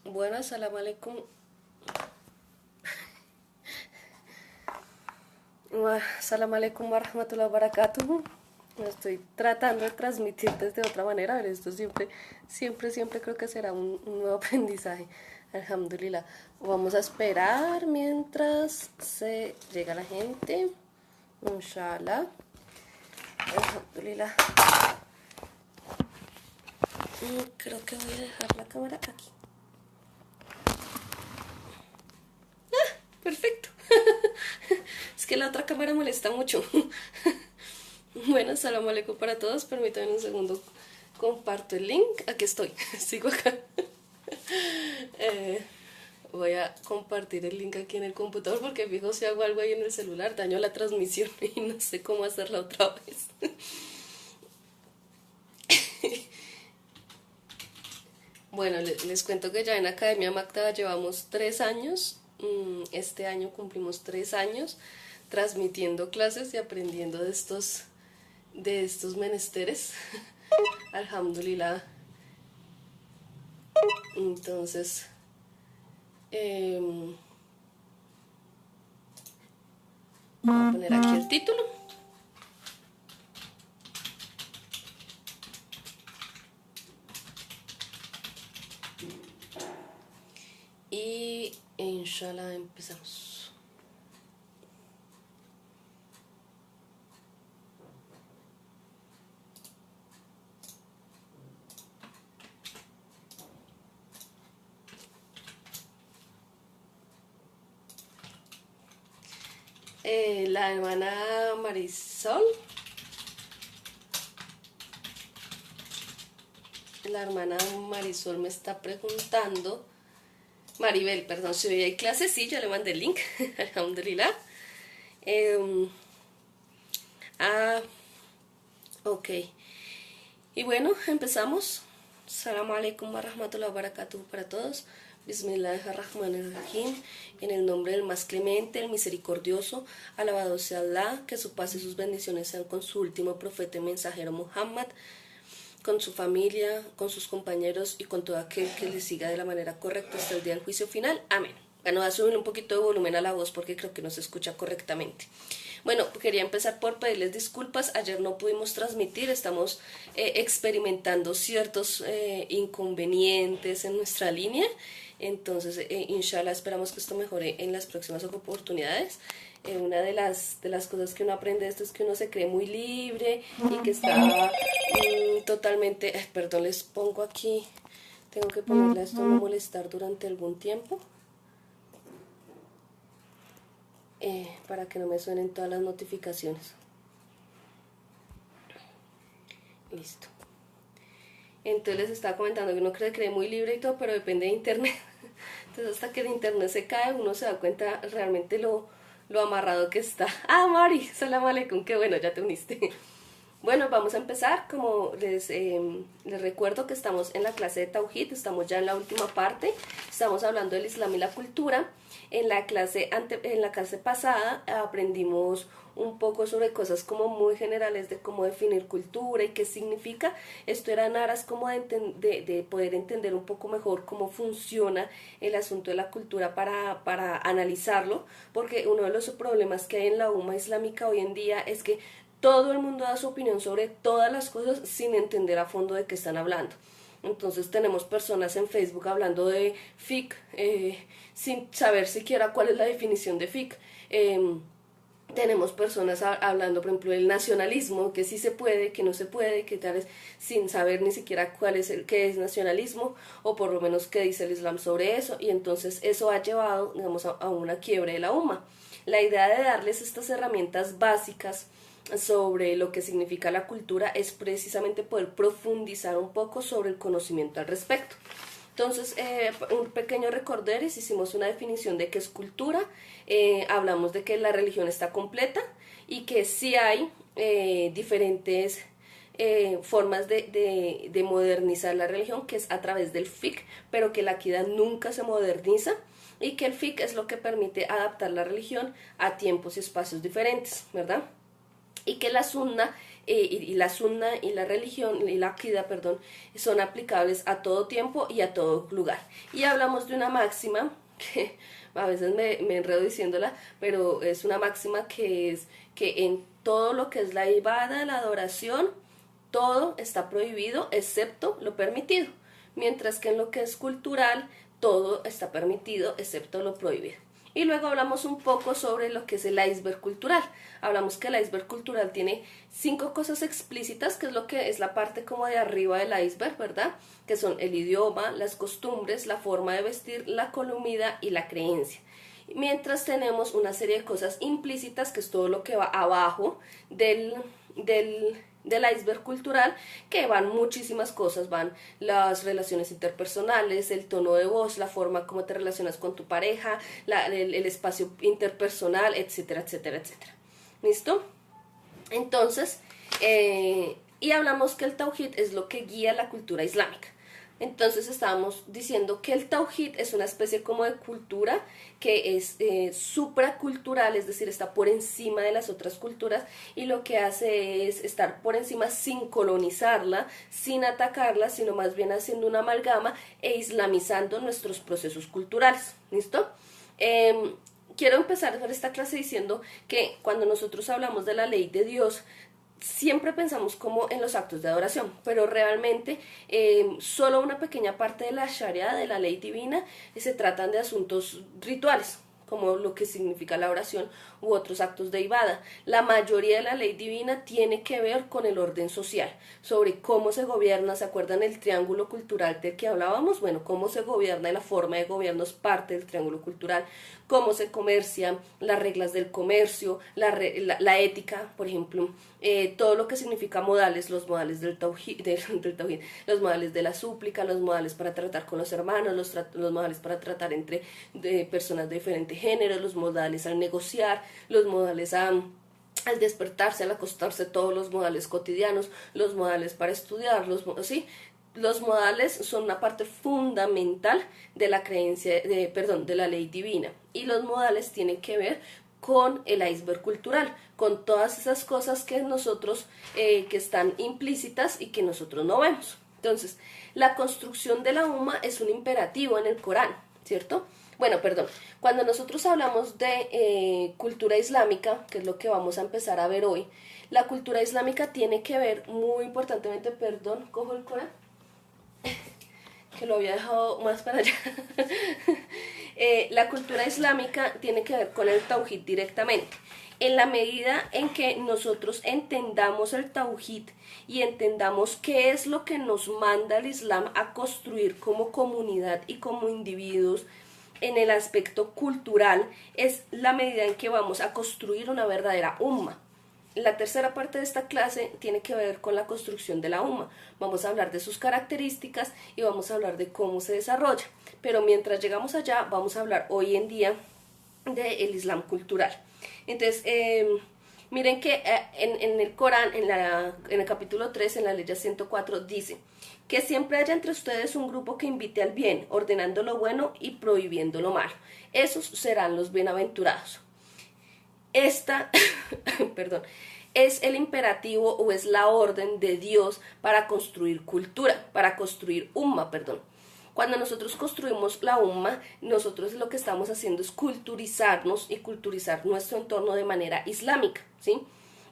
Bueno, salam alaikum. Salam alaikum wa rahmatullahi wa barakatuh. Estoy tratando de transmitir desde otra manera, pero esto siempre creo que será un nuevo aprendizaje. Alhamdulillah. Vamos a esperar mientras se llega la gente. Inshallah. Alhamdulillah. Creo que voy a dejar la cámara aquí. Perfecto. Es que la otra cámara molesta mucho. Bueno, salam aleikum para todos. Permítanme un segundo. Comparto el link. Aquí estoy. Sigo acá. Voy a compartir el link aquí en el computador porque fijo si hago algo ahí en el celular daño la transmisión y no sé cómo hacerla otra vez. Bueno, les cuento que ya en Academia Mactaba llevamos 3 años. Este año cumplimos 3 años transmitiendo clases y aprendiendo de estos menesteres. Alhamdulillah. Entonces, voy a poner aquí el título. Y inshallah empezamos. La hermana Marisol. La hermana Marisol me está preguntando. Maribel, perdón, si hoy hay clases, sí, ya le mandé el link. Alhamdulillah. Ah, ok. Y bueno, empezamos. Salam alaikum wa rahmatullahi wa barakatuh para todos. Bismillahirrahmanirrahim. En el nombre del más clemente, el misericordioso, alabado sea Allah, que su paz y sus bendiciones sean con su último profeta y mensajero Muhammad, con su familia, con sus compañeros y con todo aquel que le siga de la manera correcta hasta el día del juicio final. Amén. Bueno, voy a subir un poquito de volumen a la voz porque creo que no se escucha correctamente. Bueno, quería empezar por pedirles disculpas. Ayer no pudimos transmitir, estamos experimentando ciertos inconvenientes en nuestra línea. Entonces, inshallah, esperamos que esto mejore en las próximas oportunidades. Una de las cosas que uno aprende de esto es que uno se cree muy libre y que está totalmente... perdón, les pongo aquí, tengo que ponerle esto no molestar durante algún tiempo. Para que no me suenen todas las notificaciones. Listo. Entonces les estaba comentando que uno cree muy libre y todo, pero depende de internet. Entonces hasta que el internet se cae, uno se da cuenta realmente lo amarrado que está. Ah, Mari, salam aleikum, qué bueno, ya te uniste. Bueno, vamos a empezar. Como les recuerdo que estamos en la clase de Tauhid, estamos ya en la última parte, estamos hablando del Islam y la cultura. En la clase pasada aprendimos un poco sobre cosas como muy generales de cómo definir cultura y qué significa. Esto era en aras como de poder entender un poco mejor cómo funciona el asunto de la cultura para analizarlo, porque uno de los problemas que hay en la umma islámica hoy en día es que todo el mundo da su opinión sobre todas las cosas sin entender a fondo de qué están hablando. Entonces tenemos personas en Facebook hablando de fiqh sin saber siquiera cuál es la definición de fiqh. Tenemos personas hablando, por ejemplo, del nacionalismo, que sí se puede, que no se puede, que tal es, sin saber ni siquiera qué es nacionalismo, o por lo menos qué dice el Islam sobre eso, y entonces eso ha llevado, digamos, a una quiebre de la umma. La idea de darles estas herramientas básicas sobre lo que significa la cultura es precisamente poder profundizar un poco sobre el conocimiento al respecto. Entonces, un pequeño recorderis, hicimos una definición de qué es cultura, hablamos de que la religión está completa y que sí hay diferentes formas de modernizar la religión, que es a través del fiqh, pero que la aqida nunca se moderniza y que el fiqh es lo que permite adaptar la religión a tiempos y espacios diferentes, ¿verdad? Y que la sunna y la sunna y la religión y la akida, perdón, son aplicables a todo tiempo y a todo lugar. Y hablamos de una máxima que a veces me enredo diciéndola, pero es una máxima que es que en todo lo que es la ibada, la adoración, todo está prohibido excepto lo permitido, mientras que en lo que es cultural, todo está permitido excepto lo prohibido. Y luego hablamos un poco sobre lo que es el iceberg cultural. Hablamos que el iceberg cultural tiene 5 cosas explícitas, que es lo que es la parte como de arriba del iceberg, ¿verdad? Que son el idioma, las costumbres, la forma de vestir, la comida y la creencia. Mientras tenemos una serie de cosas implícitas, que es todo lo que va abajo del iceberg cultural, que van muchísimas cosas, van las relaciones interpersonales, el tono de voz, la forma como te relacionas con tu pareja, el espacio interpersonal, etcétera, etcétera, etcétera. ¿Listo? Entonces, y hablamos que el Tauhid es lo que guía la cultura islámica. Entonces estábamos diciendo que el Tauhid es una especie como de cultura que es supracultural, es decir, está por encima de las otras culturas y lo que hace es estar por encima sin colonizarla, sin atacarla, sino más bien haciendo una amalgama e islamizando nuestros procesos culturales. ¿Listo? Quiero empezar por esta clase diciendo que cuando nosotros hablamos de la ley de Dios, siempre pensamos como en los actos de adoración, pero realmente solo una pequeña parte de la Sharia, de la ley divina, se tratan de asuntos rituales, como lo que significa la oración u otros actos de ibada. La mayoría de la ley divina tiene que ver con el orden social, sobre cómo se gobierna. ¿Se acuerdan el triángulo cultural del que hablábamos? Bueno, cómo se gobierna y la forma de gobierno es parte del triángulo cultural, cómo se comercia, las reglas del comercio, la ética, por ejemplo, todo lo que significa modales, los modales del tauhid, los modales de la súplica, los modales para tratar con los hermanos, los modales para tratar entre personas de diferentes géneros, los modales al negociar, los modales al despertarse, al acostarse, todos los modales cotidianos, los modales para estudiar, ¿sí? Los modales son una parte fundamental de la creencia, de la ley divina, y los modales tienen que ver con el iceberg cultural, con todas esas cosas que nosotros, que están implícitas y que nosotros no vemos. Entonces, la construcción de la umma es un imperativo en el Corán, ¿cierto? Bueno, perdón, cuando nosotros hablamos de cultura islámica, que es lo que vamos a empezar a ver hoy, la cultura islámica tiene que ver muy importantemente, perdón, cojo el Corán, que lo había dejado más para allá. La cultura islámica tiene que ver con el tauhid directamente. En la medida en que nosotros entendamos el tauhid y entendamos qué es lo que nos manda el Islam a construir como comunidad y como individuos en el aspecto cultural, es la medida en que vamos a construir una verdadera umma. La tercera parte de esta clase tiene que ver con la construcción de la umma. Vamos a hablar de sus características y vamos a hablar de cómo se desarrolla. Pero mientras llegamos allá, vamos a hablar hoy en día del Islam cultural. Entonces, miren que en el Corán, en el capítulo 3, en la ley 104, dice que siempre haya entre ustedes un grupo que invite al bien, ordenando lo bueno y prohibiendo lo malo. Esos serán los bienaventurados. Esta, perdón, es el imperativo o es la orden de Dios para construir cultura, para construir umma, perdón. Cuando nosotros construimos la umma, nosotros lo que estamos haciendo es culturizarnos y culturizar nuestro entorno de manera islámica, ¿sí?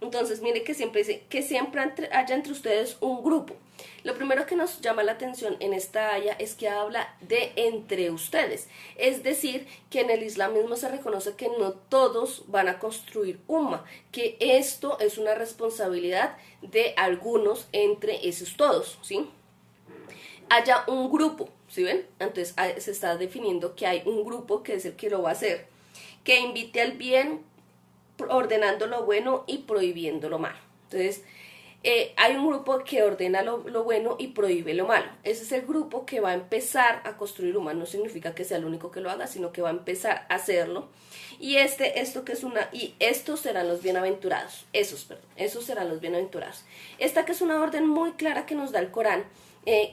Entonces, mire que siempre dice que siempre haya entre ustedes un grupo. Lo primero que nos llama la atención en esta aya es que habla de entre ustedes. Es decir, que en el Islam mismo se reconoce que no todos van a construir umma, que esto es una responsabilidad de algunos entre esos todos, ¿sí? Haya un grupo, ¿sí ven? Entonces se está definiendo que hay un grupo que es el que lo va a hacer, que invite al bien, ordenando lo bueno y prohibiendo lo malo. Entonces, hay un grupo que ordena lo bueno y prohíbe lo malo. Ese es el grupo que va a empezar a construir umma. No significa que sea el único que lo haga, sino que va a empezar a hacerlo. Y estos serán los bienaventurados. Esos serán los bienaventurados. Esta que es una orden muy clara que nos da el Corán,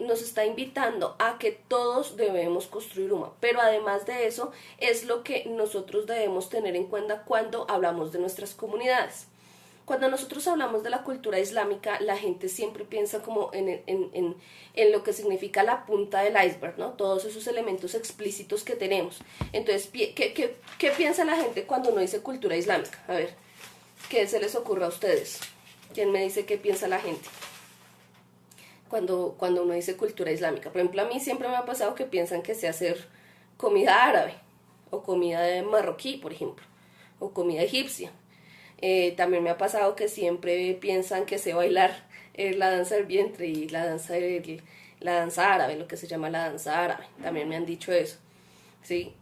nos está invitando a que todos debemos construir umma, pero además de eso es lo que nosotros debemos tener en cuenta cuando hablamos de nuestras comunidades. Cuando nosotros hablamos de la cultura islámica, la gente siempre piensa como en lo que significa la punta del iceberg, ¿no? Todos esos elementos explícitos que tenemos. Entonces, ¿qué piensa la gente cuando uno dice cultura islámica? A ver, ¿qué se les ocurre a ustedes? ¿Quién me dice qué piensa la gente cuando uno dice cultura islámica? Por ejemplo, a mí siempre me ha pasado que piensan que sé hacer comida árabe, o comida de marroquí, por ejemplo, o comida egipcia. También me ha pasado que siempre piensan que sé bailar la danza del vientre y la danza árabe, lo que se llama la danza árabe. También me han dicho eso, ¿sí?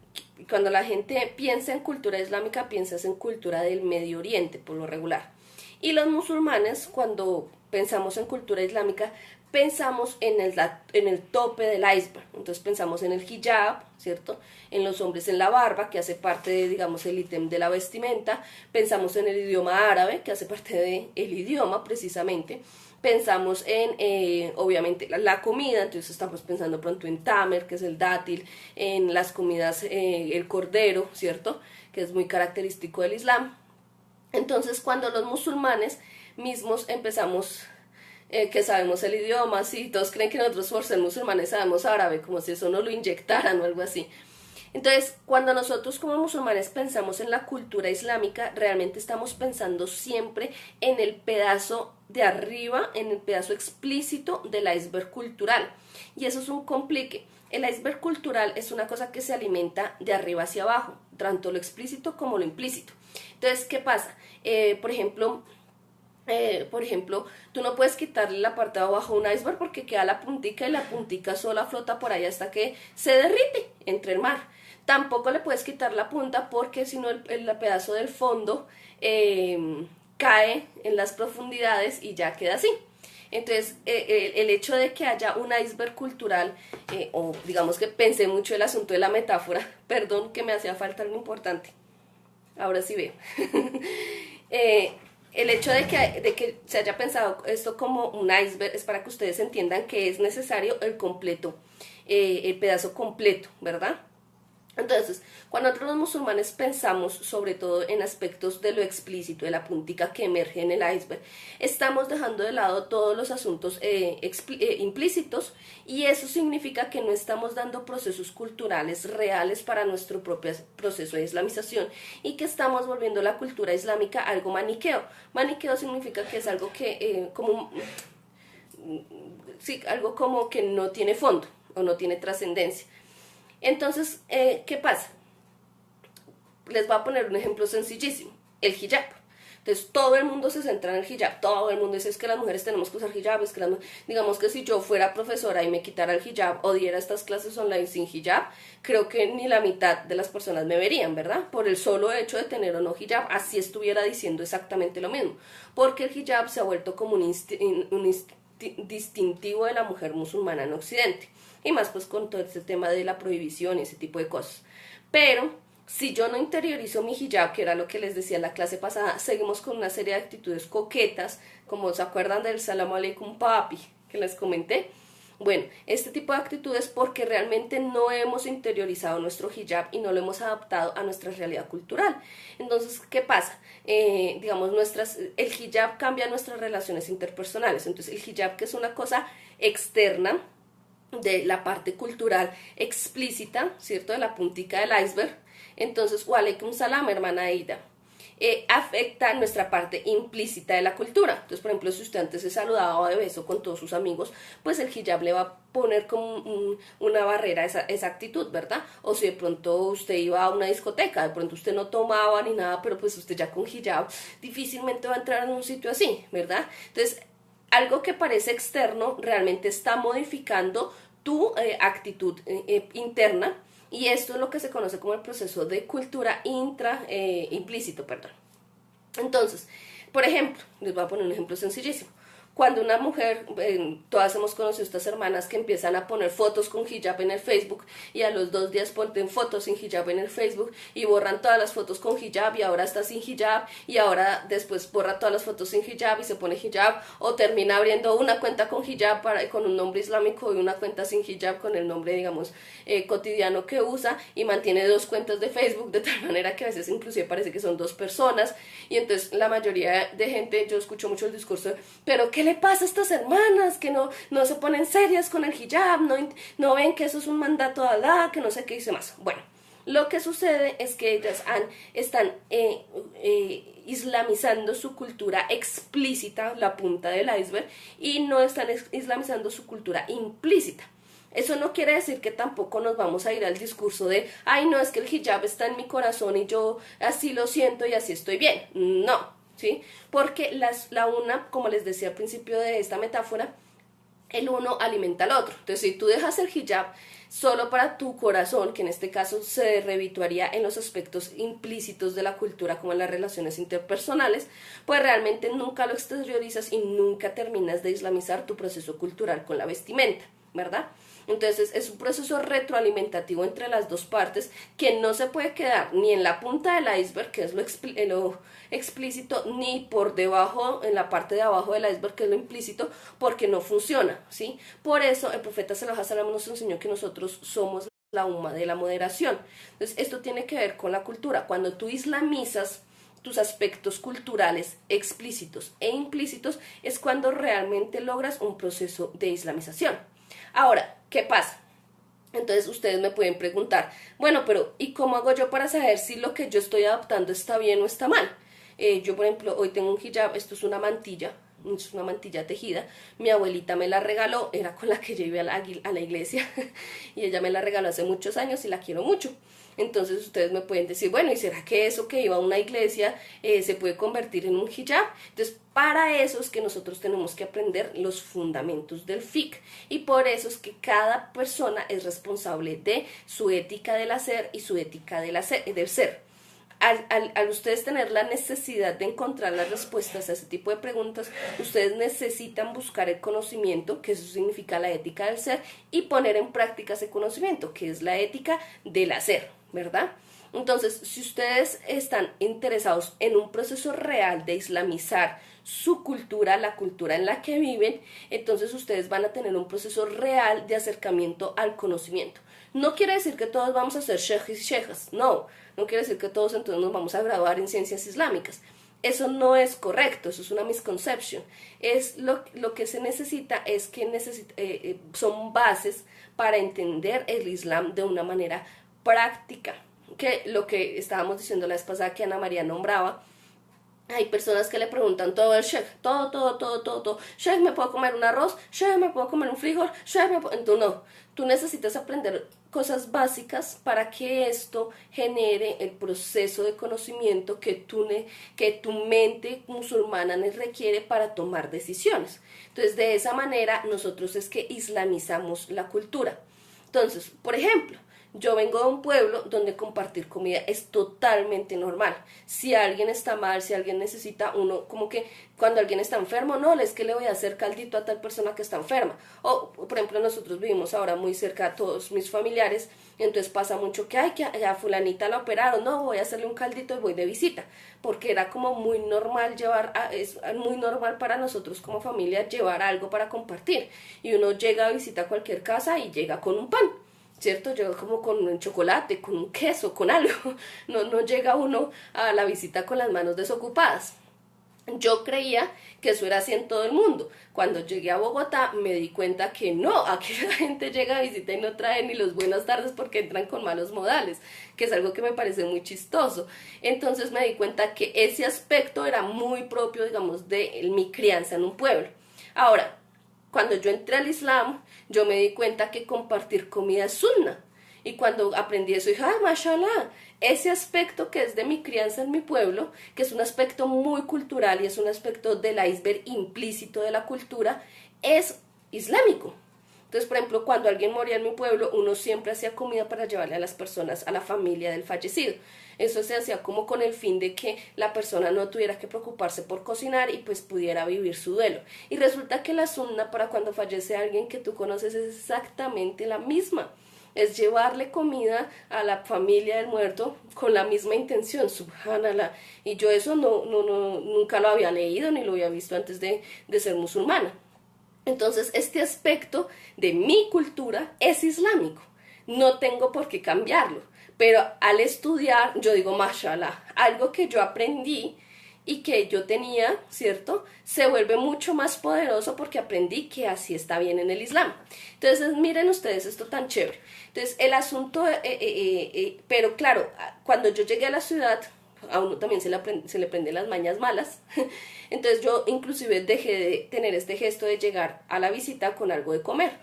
Cuando la gente piensa en cultura islámica, piensas en cultura del Medio Oriente, por lo regular. Y los musulmanes, cuando pensamos en cultura islámica, pensamos en el tope del iceberg. Entonces pensamos en el hijab, ¿cierto? En los hombres en la barba, que hace parte de, digamos, el ítem de la vestimenta. Pensamos en el idioma árabe, que hace parte del idioma, precisamente. Pensamos en, obviamente, la comida, entonces estamos pensando pronto en tamer, que es el dátil, en las comidas, el cordero, ¿cierto? Que es muy característico del Islam. Entonces, cuando los musulmanes mismos empezamos que sabemos el idioma, sí, todos creen que nosotros por ser musulmanes sabemos árabe, como si eso no lo inyectaran o algo así. Entonces, cuando nosotros como musulmanes pensamos en la cultura islámica, realmente estamos pensando siempre en el pedazo de arriba, en el pedazo explícito del iceberg cultural. Y eso es un complique. El iceberg cultural es una cosa que se alimenta de arriba hacia abajo, tanto lo explícito como lo implícito. Entonces, ¿qué pasa? Por ejemplo, tú no puedes quitarle la parte de abajo a un iceberg porque queda la puntica y la puntica sola flota por ahí hasta que se derrite entre el mar. Tampoco le puedes quitar la punta porque si no el pedazo del fondo cae en las profundidades y ya queda así. Entonces, el hecho de que haya un iceberg cultural, o digamos que pensé mucho el asunto de la metáfora, perdón que me hacía falta algo importante, ahora sí veo. El hecho de que se haya pensado esto como un iceberg es para que ustedes entiendan que es necesario el pedazo completo, ¿verdad? Entonces, cuando nosotros los musulmanes pensamos sobre todo en aspectos de lo explícito, de la puntica que emerge en el iceberg, estamos dejando de lado todos los asuntos implícitos, y eso significa que no estamos dando procesos culturales reales para nuestro propio proceso de islamización, y que estamos volviendo la cultura islámica algo maniqueo. Maniqueo significa que es algo que, sí, algo como que no tiene fondo o no tiene trascendencia. Entonces, ¿qué pasa? Les voy a poner un ejemplo sencillísimo, el hijab. Entonces, todo el mundo se centra en el hijab, todo el mundo dice es que las mujeres tenemos que usar hijab, es que digamos que si yo fuera profesora y me quitara el hijab o diera estas clases online sin hijab, creo que ni la mitad de las personas me verían, ¿verdad? Por el solo hecho de tener o no hijab, así estuviera diciendo exactamente lo mismo, porque el hijab se ha vuelto como un distintivo de la mujer musulmana en Occidente, y más pues con todo este tema de la prohibición y ese tipo de cosas. Pero si yo no interiorizo mi hijab, que era lo que les decía en la clase pasada, seguimos con una serie de actitudes coquetas, como se acuerdan del salam aleikum papi que les comenté. Bueno, este tipo de actitudes porque realmente no hemos interiorizado nuestro hijab y no lo hemos adaptado a nuestra realidad cultural. Entonces, ¿qué pasa? Digamos, el hijab cambia nuestras relaciones interpersonales. Entonces, el hijab, que es una cosa externa de la parte cultural explícita, ¿cierto? De la puntica del iceberg. Entonces, wa alaikum salam, hermana Aida. Afecta nuestra parte implícita de la cultura. Entonces, por ejemplo, si usted antes se saludaba de beso con todos sus amigos, pues el hijab le va a poner como una barrera a esa actitud, ¿verdad? O si de pronto usted iba a una discoteca, de pronto usted no tomaba ni nada, pero pues usted ya con hijab difícilmente va a entrar en un sitio así, ¿verdad? Entonces, algo que parece externo realmente está modificando tu actitud interna, y esto es lo que se conoce como el proceso de cultura implícito, perdón. Entonces, por ejemplo, les voy a poner un ejemplo sencillísimo. Cuando una mujer, todas hemos conocido estas hermanas que empiezan a poner fotos con hijab en el Facebook y a los 2 días ponen fotos sin hijab en el Facebook y borran todas las fotos con hijab y ahora está sin hijab y ahora después borra todas las fotos sin hijab y se pone hijab, o termina abriendo una cuenta con hijab con un nombre islámico y una cuenta sin hijab con el nombre, digamos, cotidiano que usa, y mantiene 2 cuentas de Facebook, de tal manera que a veces inclusive parece que son 2 personas. Y entonces la mayoría de gente, yo escucho mucho el discurso de, pero ¿qué le pasa a estas hermanas que no se ponen serias con el hijab, no ven que eso es un mandato de Alá, que no sé qué dice más? Bueno, lo que sucede es que ellas están islamizando su cultura explícita, la punta del iceberg, y no están islamizando su cultura implícita. Eso no quiere decir que tampoco nos vamos a ir al discurso de, ay, no, es que el hijab está en mi corazón y yo así lo siento y así estoy bien. No, ¿sí? Porque la una, como les decía al principio de esta metáfora, el uno alimenta al otro. Entonces, si tú dejas el hijab solo para tu corazón, que en este caso se revituaría en los aspectos implícitos de la cultura, como en las relaciones interpersonales, pues realmente nunca lo exteriorizas y nunca terminas de islamizar tu proceso cultural con la vestimenta, ¿verdad? Entonces es un proceso retroalimentativo entre las dos partes que no se puede quedar ni en la punta del iceberg, que es lo explícito, ni por debajo, en la parte de abajo del iceberg, que es lo implícito, porque no funciona, ¿sí? Por eso el profeta Sallallahu Alaihi Wasallam nos enseñó que nosotros somos la umma de la moderación. Entonces esto tiene que ver con la cultura. Cuando tú islamizas tus aspectos culturales explícitos e implícitos, es cuando realmente logras un proceso de islamización. Ahora, ¿qué pasa? Entonces ustedes me pueden preguntar, bueno, pero ¿y cómo hago yo para saber si lo que yo estoy adoptando está bien o está mal? Yo, por ejemplo, hoy tengo un hijab, esto es una mantilla tejida, mi abuelita me la regaló, era con la que yo iba a la iglesia, y ella me la regaló hace muchos años y la quiero mucho. Entonces ustedes me pueden decir, bueno, ¿y será que eso que iba a una iglesia se puede convertir en un hijab? Entonces, para eso es que nosotros tenemos que aprender los fundamentos del fiqh, y por eso es que cada persona es responsable de su ética del hacer y su ética del ser. Al ustedes tener la necesidad de encontrar las respuestas a ese tipo de preguntas, ustedes necesitan buscar el conocimiento, que eso significa la ética del ser, y poner en práctica ese conocimiento, que es la ética del hacer, ¿verdad? Entonces, si ustedes están interesados en un proceso real de islamizar su cultura, la cultura en la que viven, entonces ustedes van a tener un proceso real de acercamiento al conocimiento. No quiere decir que todos vamos a ser sheikhs y sheikhas, no quiere decir que todos entonces nos vamos a graduar en ciencias islámicas. Eso no es correcto, eso es una misconception. Lo que se necesita es que son bases para entender el Islam de una manera práctica. Que lo que estábamos diciendo la vez pasada que Ana María nombraba, hay personas que le preguntan todo al sheikh, todo. Sheikh, ¿me puedo comer un arroz? Sheikh, ¿me puedo comer un frijol? Sheikh, Entonces no, tú necesitas aprender cosas básicas para que esto genere el proceso de conocimiento que tu mente musulmana requiere para tomar decisiones. Entonces, de esa manera nosotros es que islamizamos la cultura. Entonces, por ejemplo, yo vengo de un pueblo donde compartir comida es totalmente normal. Si alguien está mal, si alguien necesita, uno como que cuando alguien está enfermo, no, es que le voy a hacer caldito a tal persona que está enferma. O, por ejemplo, nosotros vivimos ahora muy cerca a todos mis familiares, entonces pasa mucho que, ay, que a fulanita la operaron, no, voy a hacerle un caldito y voy de visita. Porque era como muy normal es muy normal para nosotros como familia llevar algo para compartir. Y uno llega a visitar cualquier casa y llega con un pan, ¿cierto? Llega como con un chocolate, con un queso, con algo. No llega uno a la visita con las manos desocupadas. Yo creía que eso era así en todo el mundo. Cuando llegué a Bogotá me di cuenta que no, aquí la gente llega a visita y no trae ni los buenas tardes porque entran con malos modales, que es algo que me parece muy chistoso. Entonces me di cuenta que ese aspecto era muy propio, digamos, de mi crianza en un pueblo. Ahora, cuando yo entré al Islam, yo me di cuenta que compartir comida es sunna. Y cuando aprendí eso, dije, mashallah, ese aspecto que es de mi crianza en mi pueblo, que es un aspecto muy cultural y es un aspecto del iceberg implícito de la cultura, es islámico. Entonces, por ejemplo, cuando alguien moría en mi pueblo, uno siempre hacía comida para llevarle a las personas, a la familia del fallecido. Eso se hacía como con el fin de que la persona no tuviera que preocuparse por cocinar y pues pudiera vivir su duelo. Y resulta que la sunna para cuando fallece alguien que tú conoces es exactamente la misma. Es llevarle comida a la familia del muerto con la misma intención, subhanallah. Y yo eso nunca lo había leído ni lo había visto antes de ser musulmana. Entonces, este aspecto de mi cultura es islámico. No tengo por qué cambiarlo. Pero al estudiar, yo digo, mashallah, algo que yo aprendí y que yo tenía, ¿cierto? Se vuelve mucho más poderoso porque aprendí que así está bien en el Islam. Entonces, miren ustedes esto tan chévere. Entonces, el asunto, pero claro, cuando yo llegué a la ciudad, a uno también se le prenden las mañas malas. Entonces yo inclusive dejé de tener este gesto de llegar a la visita con algo de comer.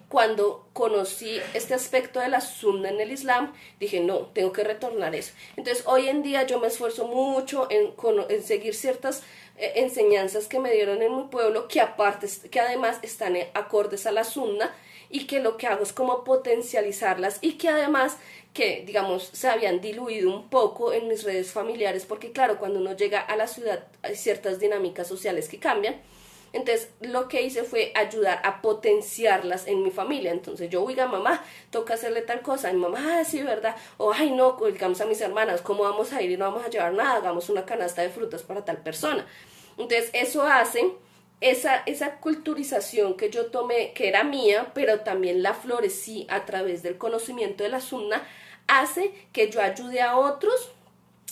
Cuando conocí este aspecto de la sunna en el Islam, dije, no, tengo que retornar eso. Entonces hoy en día yo me esfuerzo mucho en seguir ciertas enseñanzas que me dieron en mi pueblo, que además están acordes a la sunna, y que lo que hago es como potencializarlas, y que además que digamos se habían diluido un poco en mis redes familiares, porque claro, cuando uno llega a la ciudad hay ciertas dinámicas sociales que cambian. Entonces lo que hice fue ayudar a potenciarlas en mi familia. Entonces yo, oiga mamá, toca hacerle tal cosa, y mi mamá, ah, sí, ¿verdad? O ay no, digamos a mis hermanas, ¿cómo vamos a ir y no vamos a llevar nada? Hagamos una canasta de frutas para tal persona. Entonces eso hace esa culturización que yo tomé, que era mía, pero también la florecí a través del conocimiento de la sunna, hace que yo ayude a otros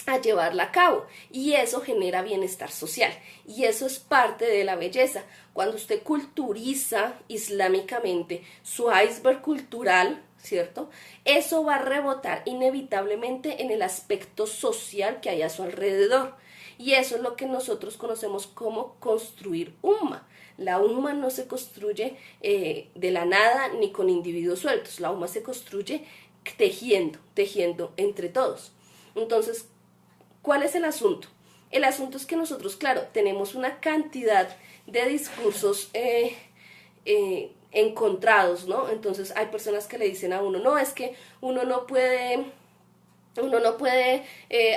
a llevarla a cabo, y eso genera bienestar social, y eso es parte de la belleza. Cuando usted culturiza islámicamente su iceberg cultural, ¿cierto? Eso va a rebotar inevitablemente en el aspecto social que hay a su alrededor. Y eso es lo que nosotros conocemos como construir umma. La umma no se construye de la nada ni con individuos sueltos. La umma se construye tejiendo entre todos. Entonces, ¿cuál es el asunto? El asunto es que nosotros, claro, tenemos una cantidad de discursos encontrados, ¿no? Entonces hay personas que le dicen a uno, no, es que uno no puede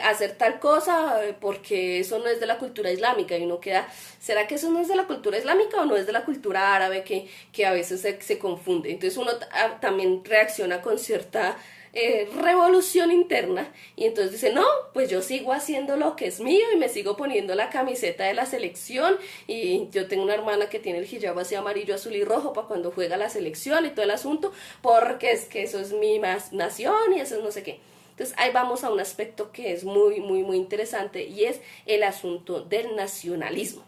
hacer tal cosa porque eso no es de la cultura islámica, y uno queda, ¿será que eso no es de la cultura islámica o no es de la cultura árabe que a veces se confunde? Entonces uno también reacciona con cierta revolución interna, y entonces dice, no, pues yo sigo haciendo lo que es mío y me sigo poniendo la camiseta de la selección, y yo tengo una hermana que tiene el hijab así amarillo, azul y rojo para cuando juega la selección y todo el asunto, porque es que eso es mi nación y eso es no sé qué. Entonces ahí vamos a un aspecto que es muy, muy, muy interesante, y es el asunto del nacionalismo.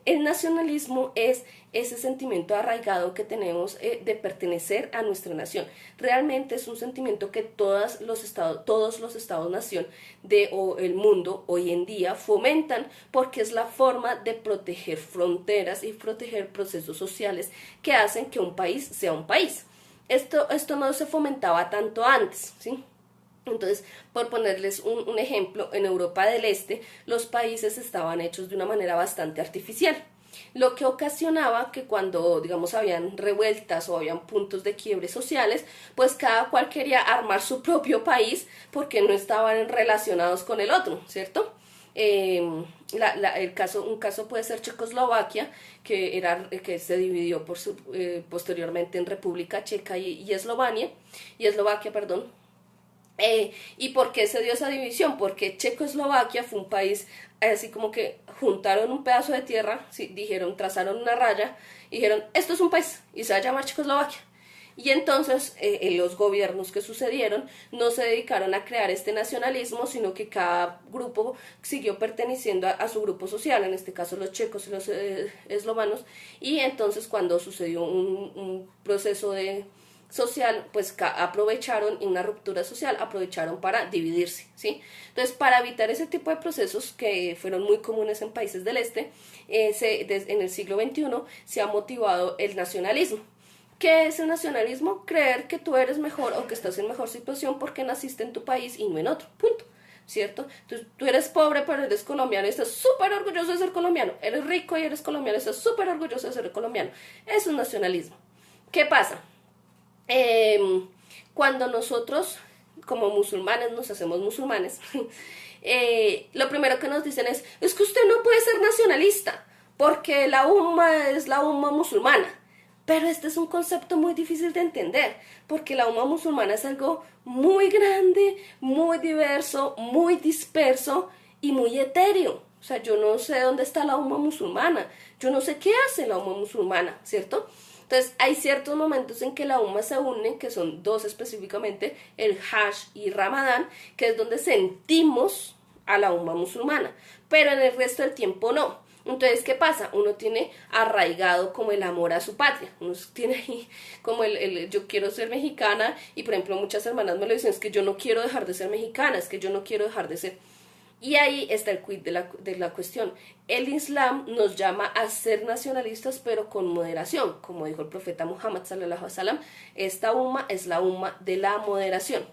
El nacionalismo es ese sentimiento arraigado que tenemos de pertenecer a nuestra nación. Realmente es un sentimiento que todos los estados-nación del mundo hoy en día fomentan, porque es la forma de proteger fronteras y proteger procesos sociales que hacen que un país sea un país. Esto no se fomentaba tanto antes, ¿sí? Entonces, por ponerles un ejemplo, en Europa del Este los países estaban hechos de una manera bastante artificial, lo que ocasionaba que cuando, digamos, habían revueltas o habían puntos de quiebre sociales, pues cada cual quería armar su propio país porque no estaban relacionados con el otro, ¿cierto? Un caso puede ser Checoslovaquia, que se dividió posteriormente en República Checa y Eslovaquia, perdón. ¿Y por qué se dio esa división? Porque Checoslovaquia fue un país así como que juntaron un pedazo de tierra, ¿sí? Trazaron una raya y dijeron, esto es un país y se va a llamar Checoslovaquia. Y entonces los gobiernos que sucedieron no se dedicaron a crear este nacionalismo, sino que cada grupo siguió perteneciendo a su grupo social, en este caso los checos y los eslovanos, y entonces cuando sucedió un proceso social, pues aprovecharon, en una ruptura social, aprovecharon para dividirse, ¿sí? Entonces, para evitar ese tipo de procesos que fueron muy comunes en países del este, en el siglo XXI se ha motivado el nacionalismo. ¿Qué es el nacionalismo? Creer que tú eres mejor o que estás en mejor situación porque naciste en tu país y no en otro, punto, ¿cierto? Entonces, tú eres pobre pero eres colombiano y estás súper orgulloso de ser colombiano, eres rico y eres colombiano y estás súper orgulloso de ser colombiano. Es un nacionalismo. ¿Qué pasa? Cuando nosotros como musulmanes nos hacemos musulmanes, lo primero que nos dicen es que usted no puede ser nacionalista, porque la umma es la umma musulmana. Pero este es un concepto muy difícil de entender, porque la umma musulmana es algo muy grande, muy diverso, muy disperso y muy etéreo. O sea, yo no sé dónde está la umma musulmana, yo no sé qué hace la umma musulmana, ¿cierto? Entonces, hay ciertos momentos en que la umma se une, que son dos específicamente, el Hajj y Ramadán, que es donde sentimos a la umma musulmana, pero en el resto del tiempo no. Entonces, ¿qué pasa? Uno tiene arraigado como el amor a su patria, uno tiene ahí como yo quiero ser mexicana y por ejemplo muchas hermanas me lo dicen, es que yo no quiero dejar de ser mexicana, es que yo no quiero dejar de ser... Y ahí está el quid de la cuestión. El Islam nos llama a ser nacionalistas, pero con moderación. Como dijo el profeta Muhammad sallallahu alaihi wasallam, esta umma es la umma de la moderación.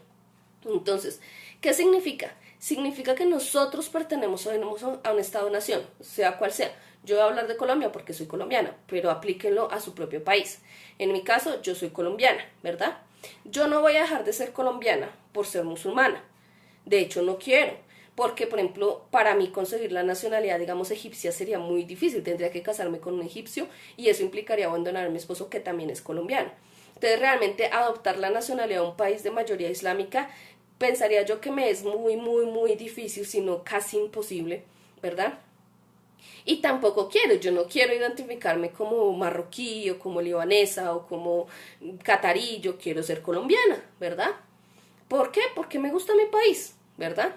Entonces, ¿qué significa? Significa que nosotros pertenecemos a un Estado-nación, sea cual sea. Yo voy a hablar de Colombia porque soy colombiana, pero aplíquenlo a su propio país. En mi caso, yo soy colombiana, ¿verdad? Yo no voy a dejar de ser colombiana por ser musulmana. De hecho, no quiero. Porque, por ejemplo, para mí conseguir la nacionalidad, digamos, egipcia sería muy difícil. Tendría que casarme con un egipcio y eso implicaría abandonar a mi esposo, que también es colombiano. Entonces, realmente adoptar la nacionalidad de un país de mayoría islámica, pensaría yo que me es muy, muy, muy difícil, sino casi imposible, ¿verdad? Y tampoco quiero, yo no quiero identificarme como marroquí o como libanesa o como catarí, yo quiero ser colombiana, ¿verdad? ¿Por qué? Porque me gusta mi país, ¿verdad?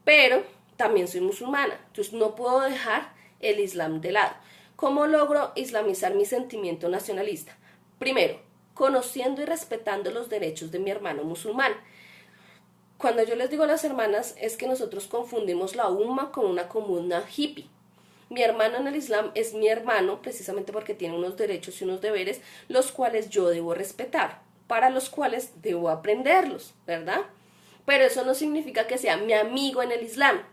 Pero también soy musulmana, entonces no puedo dejar el Islam de lado. ¿Cómo logro islamizar mi sentimiento nacionalista? Primero, conociendo y respetando los derechos de mi hermano musulmán. Cuando yo les digo a las hermanas es que nosotros confundimos la umma con una comuna hippie. Mi hermano en el Islam es mi hermano precisamente porque tiene unos derechos y unos deberes los cuales yo debo respetar, para los cuales debo aprenderlos, ¿verdad? Pero eso no significa que sea mi amigo en el Islam.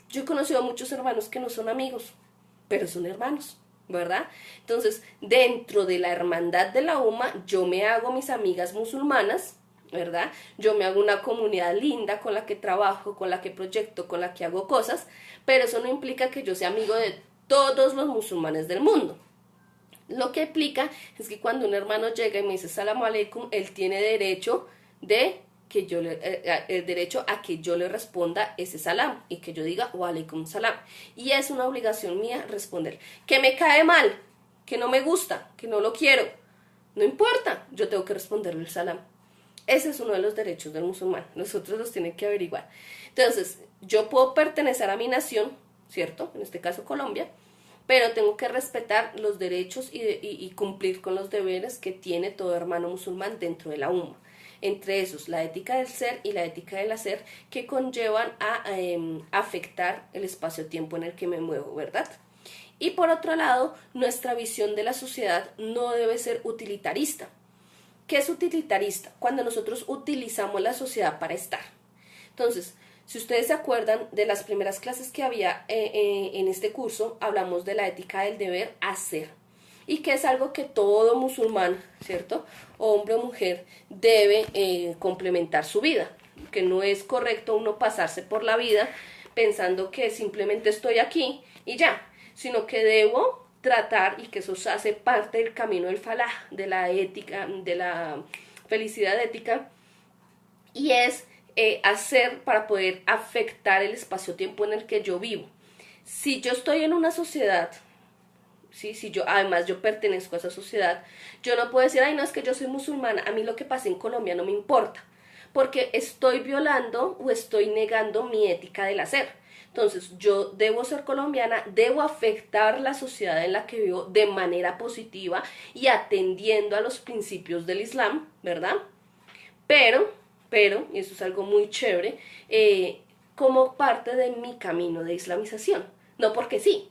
Yo he conocido a muchos hermanos que no son amigos, pero son hermanos, ¿verdad? Entonces, dentro de la hermandad de la umma, yo me hago mis amigas musulmanas, ¿verdad? Yo me hago una comunidad linda con la que trabajo, con la que proyecto, con la que hago cosas, pero eso no implica que yo sea amigo de todos los musulmanes del mundo. Lo que implica es que cuando un hermano llega y me dice Salamu Aleikum, él tiene derecho de que yo el derecho a que yo le responda ese salam y que yo diga wa alaikum salam. Y es una obligación mía responder. Que me cae mal, que no me gusta, que no lo quiero, no importa, yo tengo que responderle el salam. Ese es uno de los derechos del musulmán. Nosotros los tienen que averiguar. Entonces, yo puedo pertenecer a mi nación, ¿cierto? En este caso Colombia, pero tengo que respetar los derechos y cumplir con los deberes que tiene todo hermano musulmán dentro de la umma. Entre esos, la ética del ser y la ética del hacer, que conllevan a afectar el espacio-tiempo en el que me muevo, ¿verdad? Y por otro lado, nuestra visión de la sociedad no debe ser utilitarista. ¿Qué es utilitarista? Cuando nosotros utilizamos la sociedad para estar. Entonces, si ustedes se acuerdan de las primeras clases que había en este curso, hablamos de la ética del deber hacer. Y que es algo que todo musulmán, ¿cierto? Hombre o mujer, debe complementar su vida. Que no es correcto uno pasarse por la vida pensando que simplemente estoy aquí y ya, sino que debo tratar, y que eso hace parte del camino del falah, de la ética, de la felicidad ética, y es hacer para poder afectar el espacio-tiempo en el que yo vivo. Si yo estoy en una sociedad, ¿sí? Si yo, además yo pertenezco a esa sociedad, yo no puedo decir, ay no, es que yo soy musulmana, a mí lo que pasa en Colombia no me importa, porque estoy violando o estoy negando mi ética del hacer. Entonces, yo debo ser colombiana, debo afectar la sociedad en la que vivo de manera positiva y atendiendo a los principios del Islam, ¿verdad? Pero, y eso es algo muy chévere, como parte de mi camino de islamización, no porque sí,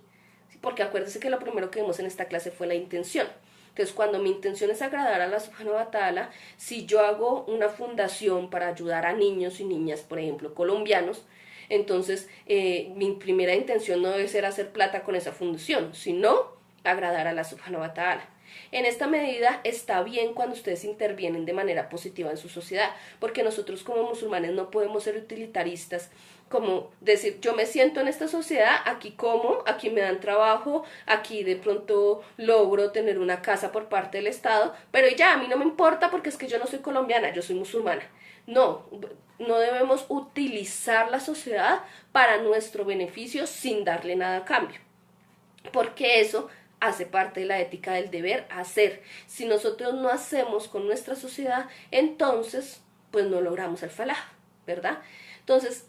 porque acuérdense que lo primero que vimos en esta clase fue la intención. Entonces, cuando mi intención es agradar a Allah subhanahu wa ta'ala, si yo hago una fundación para ayudar a niños y niñas, por ejemplo, colombianos, entonces mi primera intención no debe ser hacer plata con esa fundación, sino agradar a Allah subhanahu wa ta'ala. En esta medida está bien cuando ustedes intervienen de manera positiva en su sociedad, porque nosotros como musulmanes no podemos ser utilitaristas, como decir, yo me siento en esta sociedad, aquí como, aquí me dan trabajo, aquí de pronto logro tener una casa por parte del Estado, pero ya, a mí no me importa porque es que yo no soy colombiana, yo soy musulmana. No, no debemos utilizar la sociedad para nuestro beneficio sin darle nada a cambio, porque eso hace parte de la ética del deber hacer. Si nosotros no hacemos con nuestra sociedad, entonces pues no logramos el falah, ¿verdad? Entonces,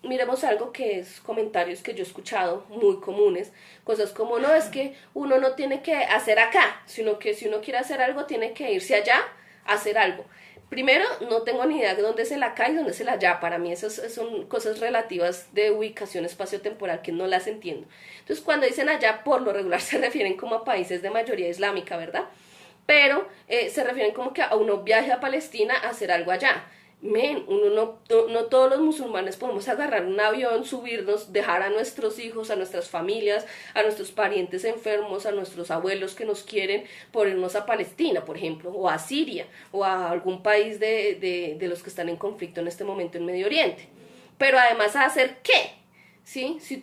miremos algo que es comentarios que yo he escuchado muy comunes, cosas como, no, es que uno no tiene que hacer acá, sino que si uno quiere hacer algo tiene que irse allá a hacer algo. Primero, no tengo ni idea de dónde es el acá y dónde es el allá. Para mí esas son cosas relativas de ubicación espacio-temporal que no las entiendo. Entonces, cuando dicen allá, por lo regular se refieren como a países de mayoría islámica, ¿verdad? Pero se refieren como que a uno viaje a Palestina a hacer algo allá. No todos los musulmanes podemos agarrar un avión, subirnos, dejar a nuestros hijos, a nuestras familias, a nuestros parientes enfermos, a nuestros abuelos que nos quieren, por irnos a Palestina, por ejemplo, o a Siria, o a algún país de los que están en conflicto en este momento en Medio Oriente. Pero además, ¿a hacer qué? ¿Sí? Si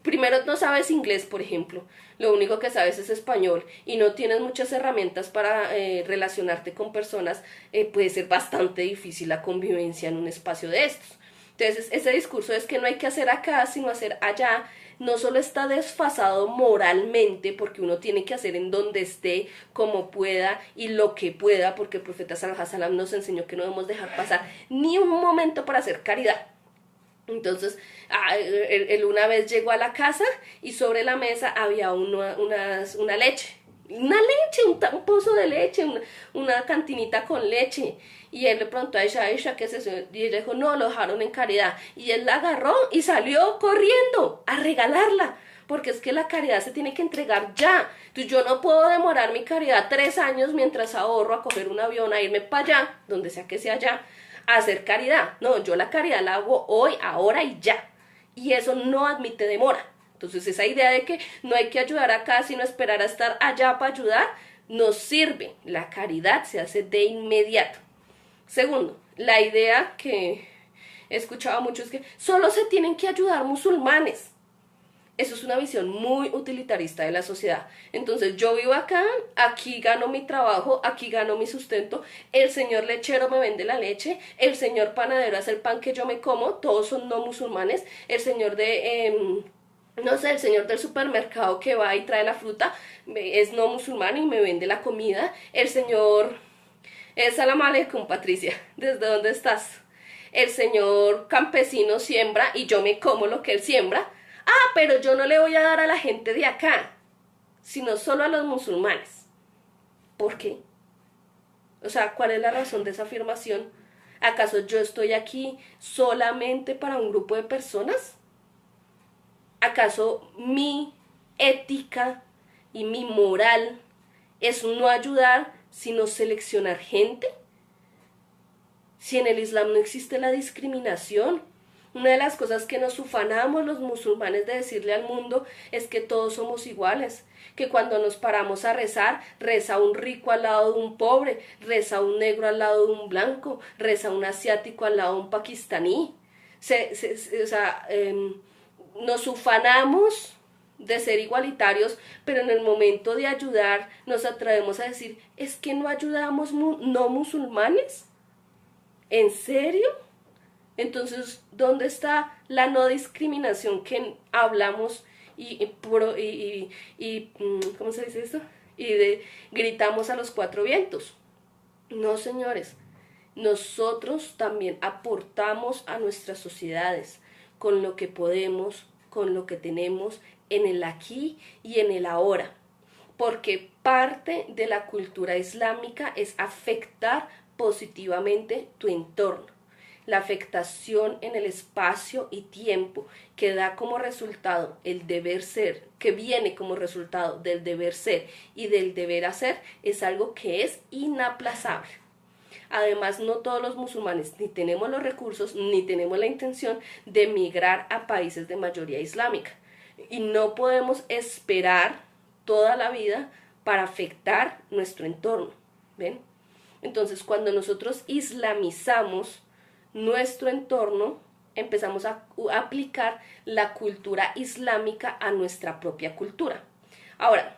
primero no sabes inglés, por ejemplo, lo único que sabes es español y no tienes muchas herramientas para relacionarte con personas, puede ser bastante difícil la convivencia en un espacio de estos. Entonces, ese discurso es que no hay que hacer acá, sino hacer allá, no solo está desfasado moralmente, porque uno tiene que hacer en donde esté, como pueda y lo que pueda, porque el profeta Sallallahu Alaihi Wasallam nos enseñó que no debemos dejar pasar ni un momento para hacer caridad. Entonces, él una vez llegó a la casa y sobre la mesa había una leche. Un pozo de leche, una cantinita con leche. Y él le preguntó a Aisha, ¿qué es eso? Y ella dijo, no, lo dejaron en caridad. Y él la agarró y salió corriendo a regalarla. Porque es que la caridad se tiene que entregar ya. Entonces yo no puedo demorar mi caridad 3 años mientras ahorro a coger un avión, a irme para allá, donde sea que sea allá, a hacer caridad. No, yo la caridad la hago hoy, ahora y ya. Y eso no admite demora. Entonces esa idea de que no hay que ayudar acá sino esperar a estar allá para ayudar, no sirve. La caridad se hace de inmediato. Segundo, la idea que he escuchado mucho es que solo se tienen que ayudar musulmanes. Eso es una visión muy utilitarista de la sociedad. Entonces yo vivo acá, aquí gano mi trabajo, aquí gano mi sustento, el señor lechero me vende la leche, el señor panadero hace el pan que yo me como, todos son no musulmanes, el señor no sé, el señor del supermercado que va y trae la fruta es no musulmán y me vende la comida, el señor, salam aleikum Patricia, ¿desde dónde estás? El señor campesino siembra y yo me como lo que él siembra. Ah, pero yo no le voy a dar a la gente de acá, sino solo a los musulmanes. ¿Por qué? O sea, ¿cuál es la razón de esa afirmación? ¿Acaso yo estoy aquí solamente para un grupo de personas? ¿Acaso mi ética y mi moral es no ayudar, sino seleccionar gente? Si en el Islam no existe la discriminación, una de las cosas que nos ufanamos los musulmanes de decirle al mundo es que todos somos iguales, que cuando nos paramos a rezar, reza un rico al lado de un pobre, reza un negro al lado de un blanco, reza un asiático al lado de un pakistaní. Nos ufanamos de ser igualitarios, pero en el momento de ayudar nos atrevemos a decir, ¿es que no ayudamos no musulmanes? ¿En serio? Entonces, ¿dónde está la no discriminación que hablamos ¿cómo se dice esto? Gritamos a los 4 vientos. No, señores, nosotros también aportamos a nuestras sociedades con lo que podemos, con lo que tenemos en el aquí y en el ahora, porque parte de la cultura islámica es afectar positivamente tu entorno. La afectación en el espacio y tiempo que da como resultado el deber ser, que viene como resultado del deber ser y del deber hacer, es algo que es inaplazable. Además, no todos los musulmanes ni tenemos los recursos ni tenemos la intención de emigrar a países de mayoría islámica. Y no podemos esperar toda la vida para afectar nuestro entorno, ¿ven? Entonces, cuando nosotros islamizamos nuestro entorno, empezamos a aplicar la cultura islámica a nuestra propia cultura. Ahora,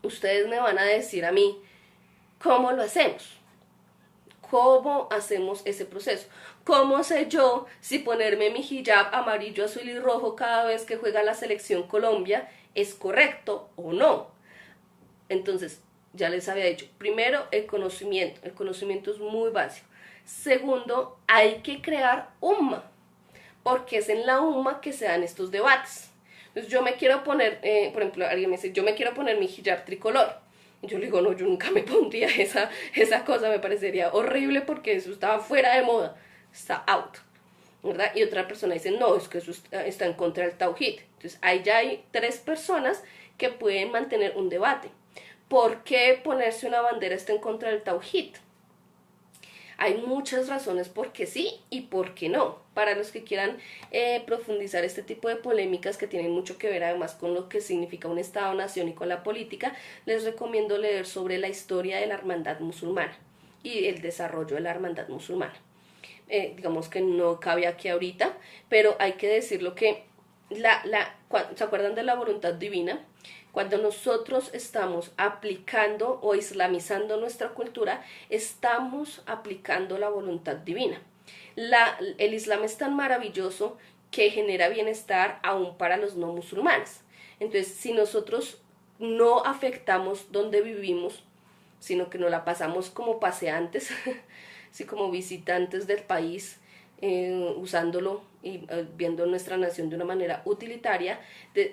ustedes me van a decir a mí, ¿cómo lo hacemos? ¿Cómo hacemos ese proceso? ¿Cómo sé yo si ponerme mi hijab amarillo, azul y rojo cada vez que juega la selección Colombia es correcto o no? Entonces, ya les había dicho, primero el conocimiento es muy básico. Segundo, hay que crear umma, porque es en la umma que se dan estos debates. Entonces yo me quiero poner, por ejemplo, alguien me dice, yo me quiero poner mi hijab tricolor. Y yo le digo, no, yo nunca me pondría esa cosa, me parecería horrible porque eso estaba fuera de moda, está out, ¿verdad? Y otra persona dice, no, es que eso está en contra del Tawhid. Entonces ahí ya hay 3 personas que pueden mantener un debate. ¿Por qué ponerse una bandera está en contra del Tawhid? Hay muchas razones por qué sí y por qué no. Para los que quieran profundizar este tipo de polémicas que tienen mucho que ver además con lo que significa un Estado-nación y con la política, les recomiendo leer sobre la historia de la hermandad musulmana y el desarrollo de la hermandad musulmana. Digamos que no cabe aquí ahorita, pero hay que decirlo que ¿se acuerdan de la voluntad divina? Cuando nosotros estamos aplicando o islamizando nuestra cultura, estamos aplicando la voluntad divina. El Islam es tan maravilloso que genera bienestar aún para los no musulmanes. Entonces, si nosotros no afectamos donde vivimos, sino que nos la pasamos como paseantes, así como visitantes del país, usándolo y viendo nuestra nación de una manera utilitaria,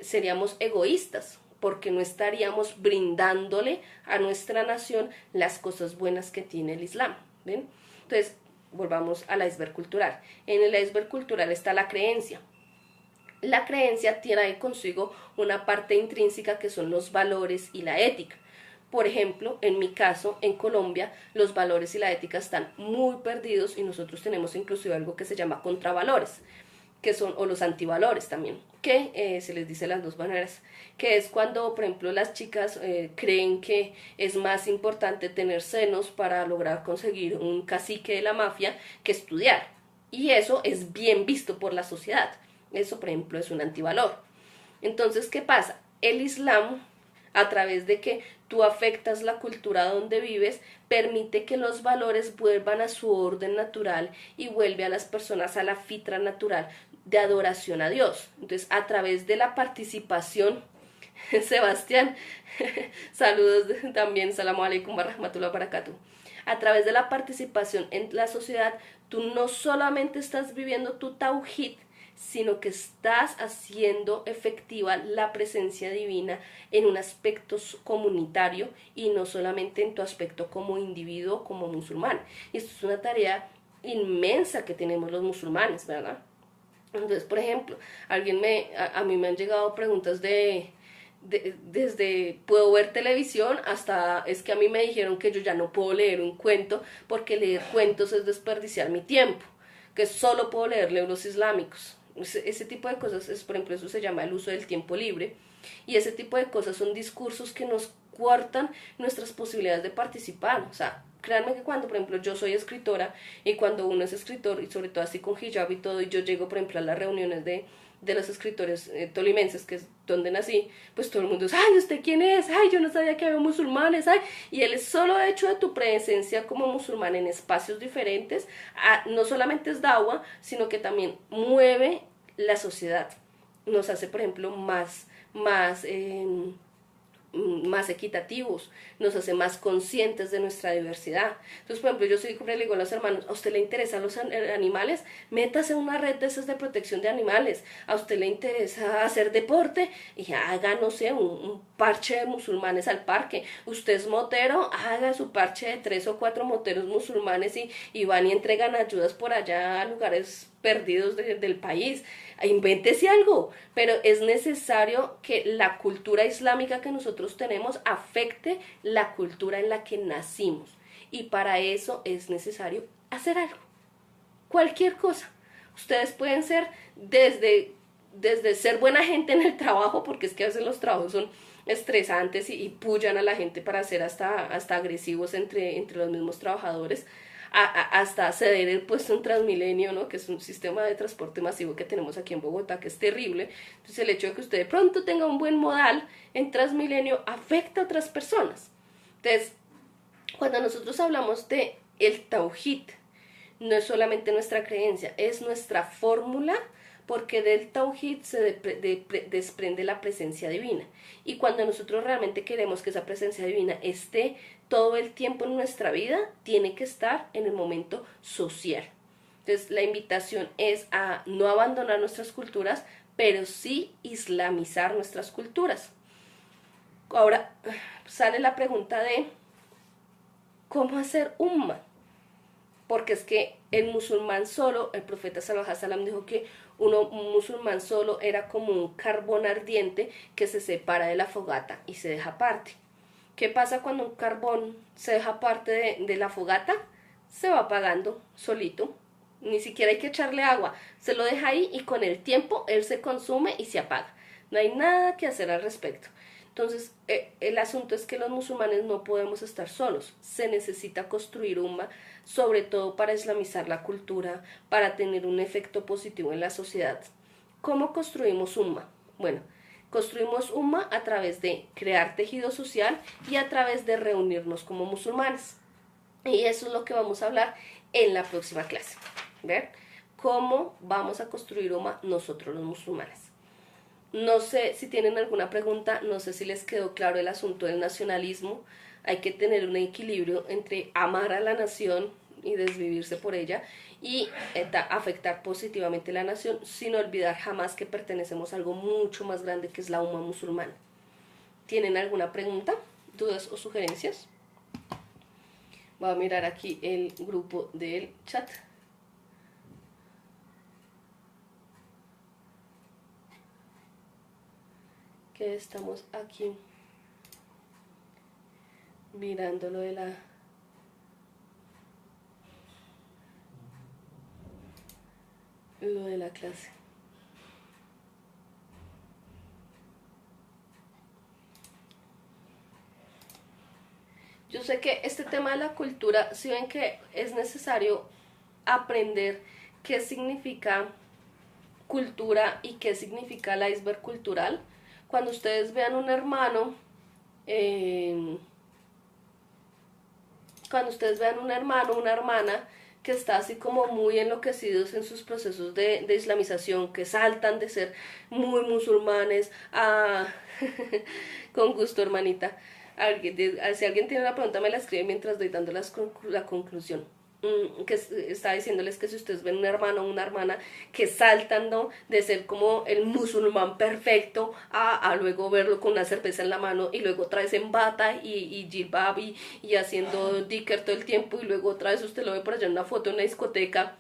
seríamos egoístas, porque no estaríamos brindándole a nuestra nación las cosas buenas que tiene el Islam, ¿ven? Entonces, volvamos al iceberg cultural. En el iceberg cultural está la creencia. La creencia tiene consigo una parte intrínseca que son los valores y la ética. Por ejemplo, en mi caso, en Colombia, los valores y la ética están muy perdidos y nosotros tenemos inclusive algo que se llama contravalores, que son, o los antivalores también, que se les dice las dos maneras, que es cuando, por ejemplo, las chicas creen que es más importante tener senos para lograr conseguir un cacique de la mafia que estudiar. Y eso es bien visto por la sociedad. Eso, por ejemplo, es un antivalor. Entonces, ¿qué pasa? El Islam, a través de que tú afectas la cultura donde vives, permite que los valores vuelvan a su orden natural y vuelve a las personas a la fitra natural de adoración a Dios. Entonces, a través de la participación, Sebastián, saludos también, salamu alaikum wa rahmatullahi wa barakatuh. A través de la participación en la sociedad, tú no solamente estás viviendo tu tawhid, sino que estás haciendo efectiva la presencia divina en un aspecto comunitario y no solamente en tu aspecto como individuo, como musulmán. Y esto es una tarea inmensa que tenemos los musulmanes, ¿verdad? Entonces, por ejemplo, a mí me han llegado preguntas desde puedo ver televisión hasta es que a mí me dijeron que yo ya no puedo leer un cuento porque leer cuentos es desperdiciar mi tiempo, que solo puedo leer libros islámicos. Ese tipo de cosas, por ejemplo, eso se llama el uso del tiempo libre, y ese tipo de cosas son discursos que nos cortan nuestras posibilidades de participar. O sea, créanme que cuando, por ejemplo, yo soy escritora, y cuando uno es escritor, y sobre todo así con hijab y todo, y yo llego, por ejemplo, a las reuniones de los escritores tolimenses, que es donde nací, pues todo el mundo dice, ay, ¿usted quién es? Ay, yo no sabía que había musulmanes, ay, y el solo hecho de tu presencia como musulmán en espacios diferentes, no solamente es dawa, sino que también mueve la sociedad, nos hace, por ejemplo, más equitativos, nos hace más conscientes de nuestra diversidad. Entonces, por ejemplo, yo siempre le digo a los hermanos, ¿a usted le interesan los animales? Métase en una red de esas de protección de animales. ¿A usted le interesa hacer deporte? Y haga, no sé, un parche de musulmanes al parque. ¿Usted es motero? Haga su parche de 3 o 4 moteros musulmanes y van y entregan ayudas por allá a lugares perdidos del país. Invéntese algo, pero es necesario que la cultura islámica que nosotros tenemos afecte la cultura en la que nacimos, y para eso es necesario hacer algo, cualquier cosa. Ustedes pueden ser desde ser buena gente en el trabajo, porque es que a veces los trabajos son estresantes y pullan a la gente para ser hasta agresivos entre los mismos trabajadores, hasta ceder el puesto en Transmilenio, ¿no? Que es un sistema de transporte masivo que tenemos aquí en Bogotá, que es terrible. Entonces el hecho de que usted de pronto tenga un buen modal en Transmilenio afecta a otras personas. Entonces, cuando nosotros hablamos de el Tauhid, no es solamente nuestra creencia, es nuestra fórmula, porque del Tauhid se desprende la presencia divina. Y cuando nosotros realmente queremos que esa presencia divina esté todo el tiempo en nuestra vida, tiene que estar en el momento social. Entonces la invitación es a no abandonar nuestras culturas, pero sí islamizar nuestras culturas. Ahora sale la pregunta de ¿cómo hacer umma? Porque es que el musulmán solo, el profeta sallallahu alaihi wasallam dijo que un musulmán solo era como un carbón ardiente que se separa de la fogata y se deja aparte. ¿Qué pasa cuando un carbón se deja aparte de la fogata? Se va apagando solito, ni siquiera hay que echarle agua, se lo deja ahí y con el tiempo él se consume y se apaga. No hay nada que hacer al respecto. Entonces, el asunto es que los musulmanes no podemos estar solos, se necesita construir umma, sobre todo para islamizar la cultura, para tener un efecto positivo en la sociedad. ¿Cómo construimos umma? Bueno, construimos umma a través de crear tejido social y a través de reunirnos como musulmanes. Y eso es lo que vamos a hablar en la próxima clase. ¿Ver? ¿Cómo vamos a construir umma nosotros los musulmanes? No sé si tienen alguna pregunta, no sé si les quedó claro el asunto del nacionalismo. Hay que tener un equilibrio entre amar a la nación y desvivirse por ella y afectar positivamente la nación sin olvidar jamás que pertenecemos a algo mucho más grande que es la umma musulmana. ¿Tienen alguna pregunta, dudas o sugerencias? Voy a mirar aquí el grupo del chat. Que estamos aquí mirando lo de la clase. Yo sé que este tema de la cultura, si ven que es necesario aprender qué significa cultura y qué significa el iceberg cultural. Cuando ustedes vean un hermano, una hermana que está así como muy enloquecidos en sus procesos de islamización, que saltan de ser muy musulmanes a... Con gusto, hermanita. Si alguien tiene una pregunta me la escribe mientras doy dando la conclusión. Que está diciéndoles que si ustedes ven un hermano o una hermana que saltan, ¿no?, de ser como el musulmán perfecto a luego verlo con una cerveza en la mano y luego otra vez en bata y jilbab y haciendo dicker todo el tiempo y luego otra vez usted lo ve por allá en una foto en una discoteca.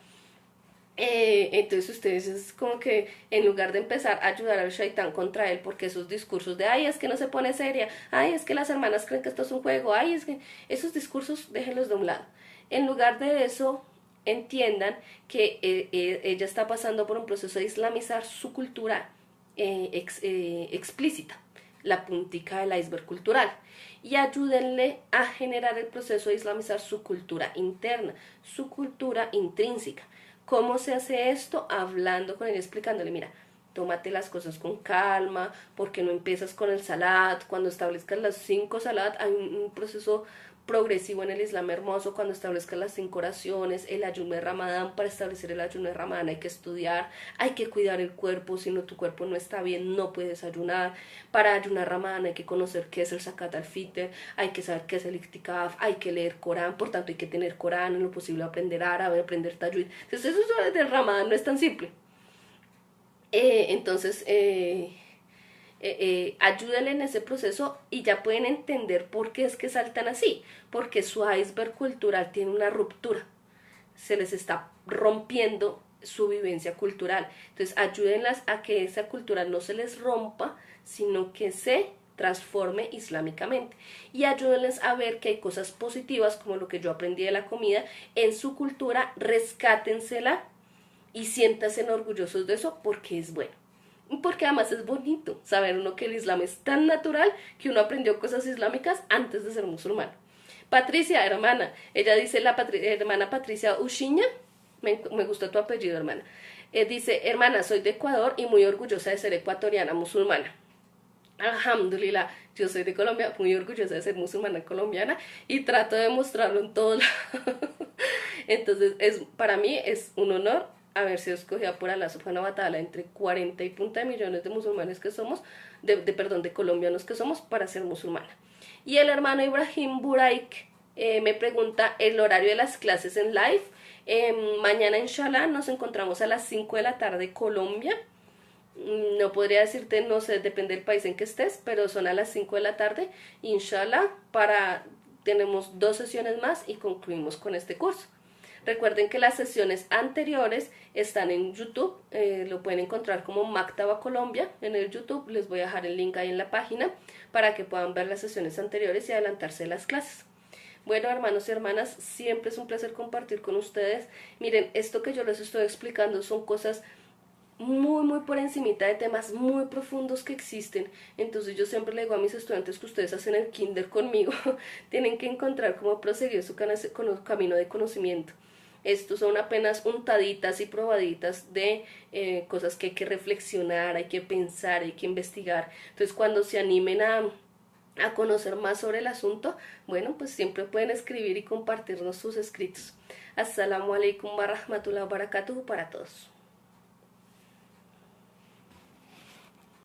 Entonces ustedes es como que en lugar de empezar a ayudar al shaitán contra él, porque esos discursos de ay, es que no se pone seria, ay, es que las hermanas creen que esto es un juego, ay, es que esos discursos déjenlos de un lado. En lugar de eso, entiendan que ella está pasando por un proceso de islamizar su cultura explícita, la puntica del iceberg cultural, y ayúdenle a generar el proceso de islamizar su cultura interna, su cultura intrínseca. ¿Cómo se hace esto? Hablando con él, explicándole, mira, tómate las cosas con calma, porque no empiezas con el salat, cuando establezcas las 5 salat, hay un proceso progresivo en el Islam hermoso, cuando establezcas las 5 oraciones, el ayuno de Ramadán. Para establecer el ayuno de Ramadán hay que estudiar, hay que cuidar el cuerpo, si no tu cuerpo no está bien no puedes ayunar. Para ayunar Ramadán hay que conocer qué es el Zakat al-Fitr, hay que saber qué es el Iktikaf, hay que leer Corán, por tanto hay que tener Corán, en lo posible aprender árabe, aprender tajwid. Entonces eso del Ramadán no es tan simple. Ayúdenle en ese proceso y ya pueden entender por qué es que saltan así, porque su iceberg cultural tiene una ruptura, se les está rompiendo su vivencia cultural. Entonces ayúdenlas a que esa cultura no se les rompa, sino que se transforme islámicamente, y ayúdenles a ver que hay cosas positivas como lo que yo aprendí de la comida en su cultura, rescátensela y siéntanse orgullosos de eso porque es bueno. porque además es bonito saber uno que el Islam es tan natural que uno aprendió cosas islámicas antes de ser musulmán. Patricia, hermana, ella dice, hermana Patricia Ushiña, me gustó tu apellido, hermana. Dice, hermana, soy de Ecuador y muy orgullosa de ser ecuatoriana musulmana. Alhamdulillah, yo soy de Colombia, muy orgullosa de ser musulmana colombiana y trato de mostrarlo en todo lado. Entonces, para mí es un honor haber sido escogida por Allah subhanahu wa ta'ala entre 40 y punta de millones de musulmanes que somos, de colombianos que somos, para ser musulmana. Y el hermano Ibrahim Buraik me pregunta el horario de las clases en live. Mañana, inshallah, nos encontramos a las 5 de la tarde Colombia. No podría decirte, no sé, depende del país en que estés, pero son a las 5 de la tarde, inshallah, tenemos 2 sesiones más y concluimos con este curso. Recuerden que las sesiones anteriores están en YouTube, lo pueden encontrar como Maktaba Colombia en el YouTube, les voy a dejar el link ahí en la página para que puedan ver las sesiones anteriores y adelantarse de las clases. Bueno, hermanos y hermanas, siempre es un placer compartir con ustedes. Miren, esto que yo les estoy explicando son cosas muy por encimita de temas muy profundos que existen. Entonces yo siempre le digo a mis estudiantes que ustedes hacen el kinder conmigo, tienen que encontrar cómo proseguir su camino de conocimiento. Estos son apenas untaditas y probaditas de cosas que hay que reflexionar, hay que pensar, hay que investigar. Entonces cuando se animen a conocer más sobre el asunto, bueno, pues siempre pueden escribir y compartirnos sus escritos. Assalamu alaikum wa rahmatullahi wa barakatuh para todos.